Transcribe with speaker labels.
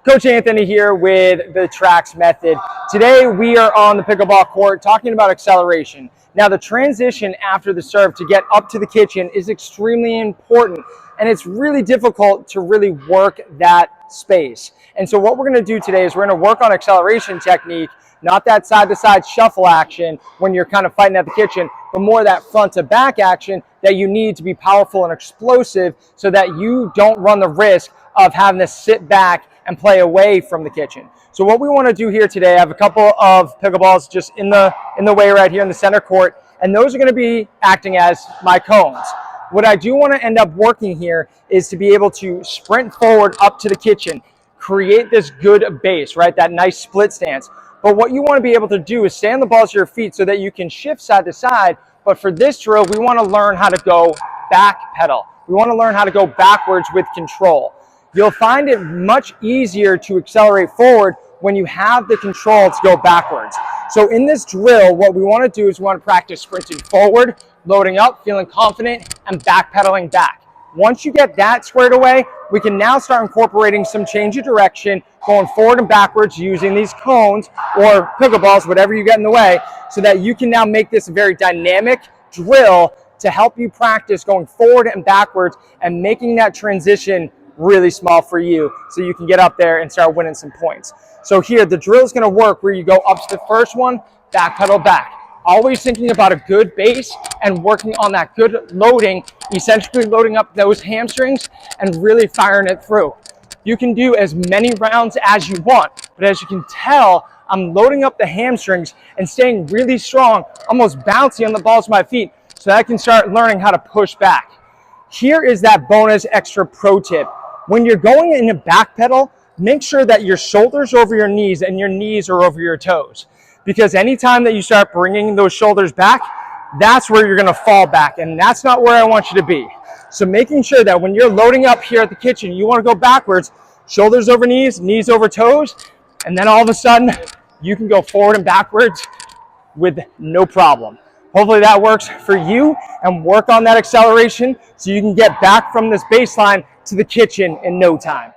Speaker 1: Coach Anthony here with the Trax Method. Today we are on the pickleball court talking about acceleration. Now the transition after the serve to get up to the kitchen is extremely important, and it's really difficult to really work that space. And so what we're going to do today is we're going to work on acceleration technique, not that side-to-side shuffle action when you're kind of fighting at the kitchen, but more that front-to-back action that you need to be powerful and explosive so that you don't run the risk of having to sit back and play away from the kitchen. So what we want to do here today, I have a couple of pickleballs just in the way right here in the center court, and those are going to be acting as my cones. What I do want to end up working here is to be able to sprint forward up to the kitchen, create this good base, right? That nice split stance. But what you want to be able to do is stay on the balls of your feet so that you can shift side to side. But for this drill, we want to learn how to go back pedal. We want to learn how to go backwards with control. You'll find it much easier to accelerate forward when you have the control to go backwards. So in this drill, what we want to do is we want to practice sprinting forward, loading up, feeling confident, and backpedaling back. Once you get that squared away, we can now start incorporating some change of direction, going forward and backwards using these cones or pickleballs, whatever you get in the way, so that you can now make this a very dynamic drill to help you practice going forward and backwards and making that transition really small for you so you can get up there and start winning some points. So here, the drill is going to work where you go up to the first one, back pedal back. Always thinking about a good base and working on that good loading, essentially loading up those hamstrings and really firing it through. You can do as many rounds as you want, but as you can tell, I'm loading up the hamstrings and staying really strong, almost bouncy on the balls of my feet, so that I can start learning how to push back. Here is that bonus extra pro tip. When you're going in a back pedal, make sure that your shoulders are over your knees and your knees are over your toes. Because anytime that you start bringing those shoulders back, that's where you're going to fall back, and that's not where I want you to be. So making sure that when you're loading up here at the kitchen, you want to go backwards, shoulders over knees, knees over toes, and then all of a sudden, you can go forward and backwards with no problem. Hopefully that works for you, and work on that acceleration so you can get back from this baseline to the kitchen in no time.